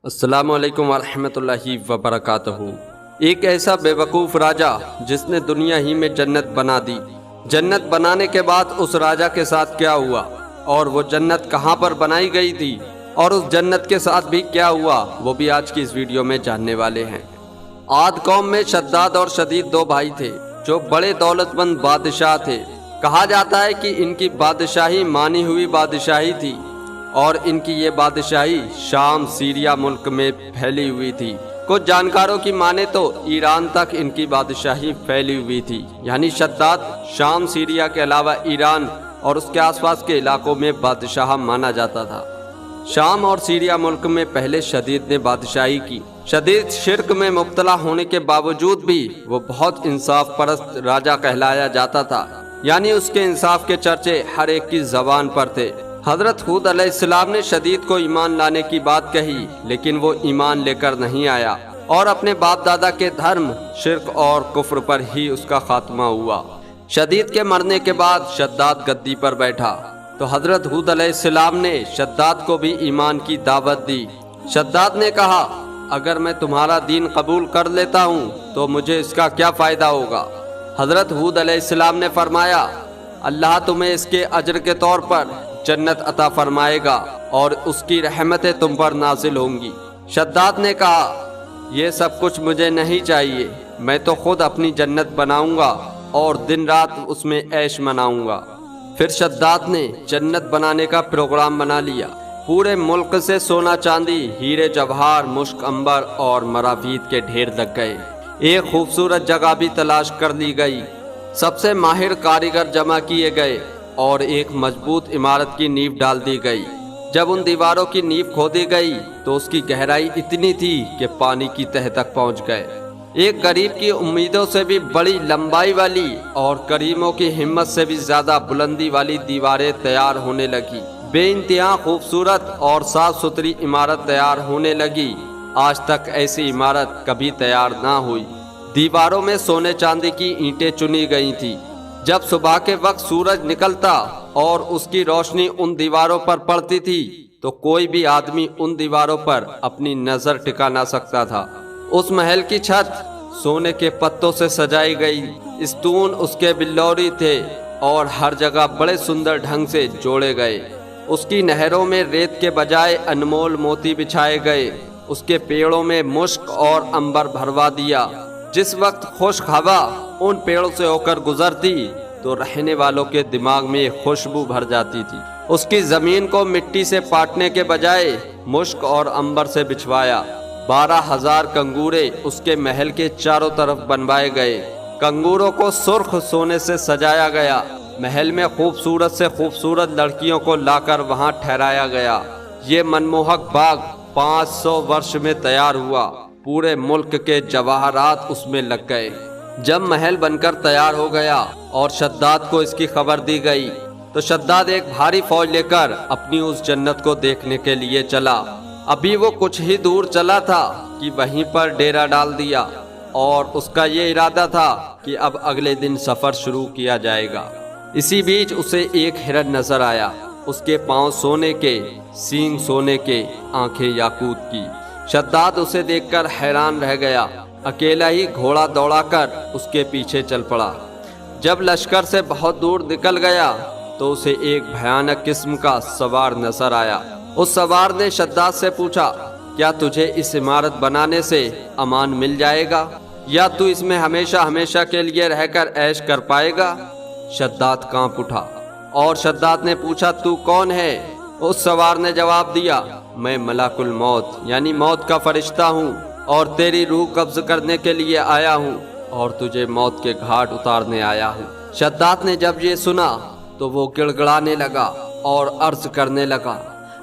السلام علیکم ورحمۃ اللہ وبرکاتہ۔ ایک ایسا بیوقوف راجا جس نے دنیا ہی میں جنت بنا دی۔ جنت بنانے کے بعد اس راجا کے ساتھ کیا ہوا اور وہ جنت کہاں پر بنائی گئی تھی اور اس جنت کے ساتھ بھی کیا ہوا، وہ بھی آج کی اس ویڈیو میں جاننے والے ہیں۔ عاد قوم میں شداد اور شدید دو بھائی تھے جو بڑے دولت مند بادشاہ تھے۔ کہا جاتا ہے کہ ان کی بادشاہی مانی ہوئی بادشاہی تھی اور ان کی یہ بادشاہی شام سیریا ملک میں پھیلی ہوئی تھی۔ کچھ جانکاروں کی مانے تو ایران تک ان کی بادشاہی پھیلی ہوئی تھی، یعنی شداد شام سیریا کے علاوہ ایران اور اس کے آس پاس کے علاقوں میں بادشاہ مانا جاتا تھا۔ شام اور سیریا ملک میں پہلے شدید نے بادشاہی کی۔ شدید شرک میں مبتلا ہونے کے باوجود بھی وہ بہت انصاف پرست راجا کہلایا جاتا تھا، یعنی اس کے انصاف کے چرچے ہر ایک کی زبان پر تھے۔ حضرت ہود علیہ السلام نے شدید کو ایمان لانے کی بات کہی، لیکن وہ ایمان لے کر نہیں آیا اور اپنے باپ دادا کے دھرم شرک اور کفر پر ہی اس کا خاتمہ ہوا۔ شدید کے مرنے کے بعد شداد گدی پر بیٹھا تو حضرت ہود علیہ السلام نے شداد کو بھی ایمان کی دعوت دی۔ شداد نے کہا، اگر میں تمہارا دین قبول کر لیتا ہوں تو مجھے اس کا کیا فائدہ ہوگا؟ حضرت ہود علیہ السلام نے فرمایا، اللہ تمہیں اس کے اجر کے طور پر جنت عطا فرمائے گا اور اس کی رحمتیں تم پر نازل ہوں گی۔ شداد نے کہا، یہ سب کچھ مجھے نہیں چاہیے، میں تو خود اپنی جنت بناؤں گا اور دن رات اس میں عیش مناؤں گا۔ پھر شداد نے جنت بنانے کا پروگرام بنا لیا۔ پورے ملک سے سونا چاندی، ہیرے جواہر، مشک عنبر اور مراویت کے ڈھیر لگ گئے۔ ایک خوبصورت جگہ بھی تلاش کر لی گئی، سب سے ماہر کاریگر جمع کیے گئے اور ایک مضبوط عمارت کی نیو ڈال دی گئی۔ جب ان دیواروں کی نیو کھودی گئی تو اس کی گہرائی اتنی تھی کہ پانی کی تہ تک پہنچ گئے۔ ایک غریب کی امیدوں سے بھی بڑی لمبائی والی اور کریموں کی ہمت سے بھی زیادہ بلندی والی دیواریں تیار ہونے لگی۔ بے انتہا خوبصورت اور صاف ستھری عمارت تیار ہونے لگی۔ آج تک ایسی عمارت کبھی تیار نہ ہوئی۔ دیواروں میں سونے چاندی کی اینٹیں چنی گئی تھی۔ جب صبح کے وقت سورج نکلتا اور اس کی روشنی ان دیواروں پر پڑتی تھی تو کوئی بھی آدمی ان دیواروں پر اپنی نظر ٹکا نہ سکتا تھا۔ اس محل کی چھت سونے کے پتوں سے سجائی گئی، ستون اس کے بلوری تھے اور ہر جگہ بڑے سندر ڈھنگ سے جوڑے گئے۔ اس کی نہروں میں ریت کے بجائے انمول موتی بچھائے گئے۔ اس کے پیڑوں میں مشک اور عنبر بھروا دیا۔ جس وقت خشک ہوا ان پیڑوں سے ہو کر گزرتی تو رہنے والوں کے دماغ میں خوشبو بھر جاتی تھی۔ اس کی زمین کو مٹی سے پاٹنے کے بجائے مشک اور عنبر سے بچھوایا۔ 12,000 کنگورے اس کے محل کے چاروں طرف بنوائے گئے۔ کنگوروں کو سرخ سونے سے سجایا گیا۔ محل میں خوبصورت سے خوبصورت لڑکیوں کو لا کر وہاں ٹھہرایا گیا۔ یہ منموہک باغ 500 ورش میں تیار ہوا۔ پورے ملک کے جواہرات اس میں لگ گئے۔ جب محل بن کر تیار ہو گیا اور شداد کو اس کی خبر دی گئی تو شداد ایک بھاری فوج لے کر اپنی اس جنت کو دیکھنے کے لیے چلا۔ ابھی وہ کچھ ہی دور چلا تھا کہ وہیں پر ڈیرا ڈال دیا اور اس کا یہ ارادہ تھا کہ اب اگلے دن سفر شروع کیا جائے گا۔ اسی بیچ اسے ایک ہرن نظر آیا۔ اس کے پاؤں سونے کے، سینگ سونے کے، آنکھیں یاقوت کی۔ شداد اسے دیکھ کر حیران رہ گیا۔ اکیلا ہی گھوڑا دوڑا کر اس کے پیچھے چل پڑا۔ جب لشکر سے بہت دور نکل گیا تو اسے ایک بھیانک قسم کا سوار نظر آیا۔ اس سوار نے شداد سے پوچھا، کیا تجھے اس عمارت بنانے سے امان مل جائے گا یا تو اس میں ہمیشہ ہمیشہ کے لیے رہ کر عیش کر پائے گا؟ شداد کانپ اٹھا اور شداد نے پوچھا، تو کون ہے؟ اس سوار نے جواب دیا، میں ملک الموت یعنی موت کا فرشتہ ہوں اور تیری روح قبض کرنے کے لیے آیا ہوں اور تجھے موت کے گھاٹ اتارنے آیا ہوں۔ شداد نے جب یہ سنا تو وہ گڑ گڑانے لگا اور عرض کرنے لگا،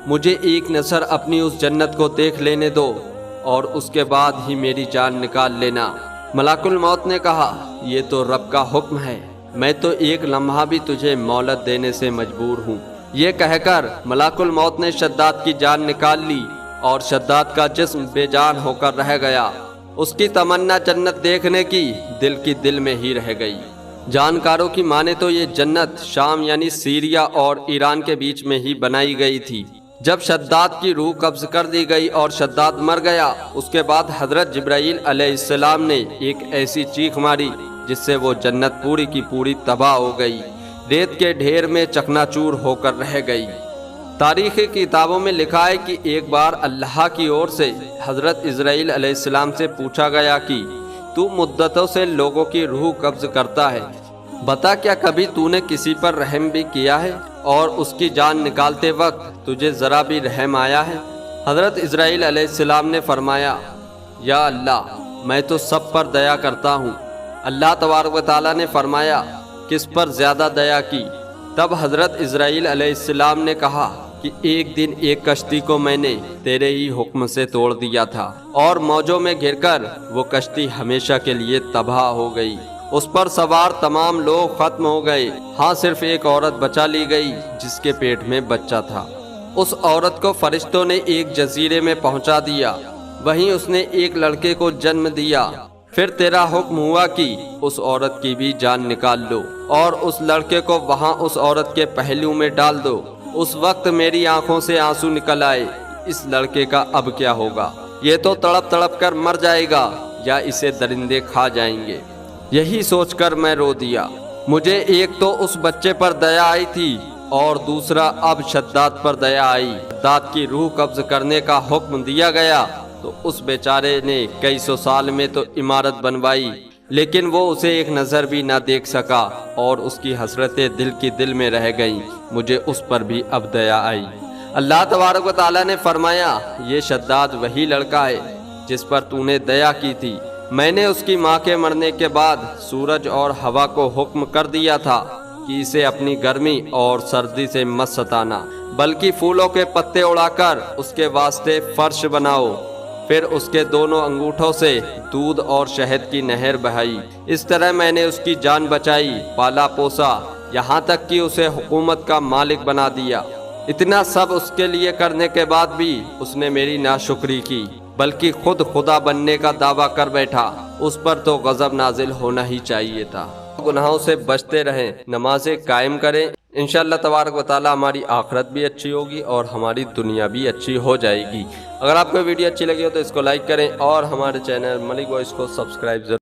مجھے ایک نظر اپنی اس جنت کو دیکھ لینے دو اور اس کے بعد ہی میری جان نکال لینا۔ ملک الموت نے کہا، یہ تو رب کا حکم ہے، میں تو ایک لمحہ بھی تجھے مہلت دینے سے مجبور ہوں۔ یہ کہہ کر ملک الموت نے شداد کی جان نکال لی اور شداد کا جسم بے جان ہو کر رہ گیا۔ اس کی تمنا جنت دیکھنے کی دل میں ہی رہ گئی۔ جانکاروں کی مانے تو یہ جنت شام یعنی سیریا اور ایران کے بیچ میں ہی بنائی گئی تھی۔ جب شداد کی روح قبض کر دی گئی اور شداد مر گیا، اس کے بعد حضرت جبرائیل علیہ السلام نے ایک ایسی چیخ ماری جس سے وہ جنت پوری کی پوری تباہ ہو گئی، ریت کے ڈھیر میں چکنا چور ہو کر رہ گئی۔ تاریخی کتابوں میں لکھا ہے کہ ایک بار اللہ کی اور سے حضرت اسرائیل علیہ السلام سے پوچھا گیا کہ تو مدتوں سے لوگوں کی روح قبض کرتا ہے، بتا کیا کبھی تو نے کسی پر رحم بھی کیا ہے اور اس کی جان نکالتے وقت تجھے ذرا بھی رحم آیا ہے؟ حضرت اسرائیل علیہ السلام نے فرمایا، یا اللہ، میں تو سب پر دیا کرتا ہوں۔ اللہ تبارک و تعالیٰ نے فرمایا، کس پر زیادہ دیا کی؟ تب حضرت اسرائیل علیہ السلام نے کہا کہ ایک دن ایک کشتی کو میں نے تیرے ہی حکم سے توڑ دیا تھا اور موجوں میں گر کر وہ کشتی ہمیشہ کے لیے تباہ ہو گئی، اس پر سوار تمام لوگ ختم ہو گئے، ہاں صرف ایک عورت بچا لی گئی جس کے پیٹ میں بچہ تھا۔ اس عورت کو فرشتوں نے ایک جزیرے میں پہنچا دیا، وہیں اس نے ایک لڑکے کو جنم دیا۔ پھر تیرا حکم ہوا کہ اس عورت کی بھی جان نکال لو اور اس لڑکے کو وہاں اس عورت کے پہلو میں ڈال دو۔ اس وقت میری آنکھوں سے آنسو نکل آئے، اس لڑکے کا اب کیا ہوگا؟ یہ تو تڑپ تڑپ کر مر جائے گا یا اسے درندے کھا جائیں گے۔ یہی سوچ کر میں رو دیا۔ مجھے ایک تو اس بچے پر دیا آئی تھی اور دوسرا اب شداد پر دیا آئی۔ شداد کی روح قبض کرنے کا حکم دیا گیا تو اس بیچارے نے کئی سو سال میں تو عمارت بنوائی، لیکن وہ اسے ایک نظر بھی نہ دیکھ سکا اور اس کی حسرتیں دل کی دل میں رہ گئیں۔ مجھے اس پر بھی اب دیا آئی۔ اللہ تبارک و تعالیٰ نے فرمایا، یہ شداد وہی لڑکا ہے جس پر تو نے دیا کی تھی۔ میں نے اس کی ماں کے مرنے کے بعد سورج اور ہوا کو حکم کر دیا تھا کہ اسے اپنی گرمی اور سردی سے مت ستانا، بلکہ پھولوں کے پتے اڑا کر اس کے واسطے فرش بناؤ۔ پھر اس کے دونوں انگوٹھوں سے دودھ اور شہد کی نہر بہائی۔ اس طرح میں نے اس کی جان بچائی، پالا پوسا، یہاں تک کہ اسے حکومت کا مالک بنا دیا۔ اتنا سب اس کے لیے کرنے کے بعد بھی اس نے میری ناشکری کی، بلکہ خود خدا بننے کا دعویٰ کر بیٹھا۔ اس پر تو غضب نازل ہونا ہی چاہیے تھا۔ گناہوں سے بچتے رہیں، نمازیں قائم کریں، انشاءاللہ تبارک و تعالی ہماری آخرت بھی اچھی ہوگی اور ہماری دنیا بھی اچھی ہو جائے گی۔ اگر آپ کو ویڈیو اچھی لگی ہو تو اس کو لائک کریں اور ہمارے چینل ملک وائس کو سبسکرائب ضرور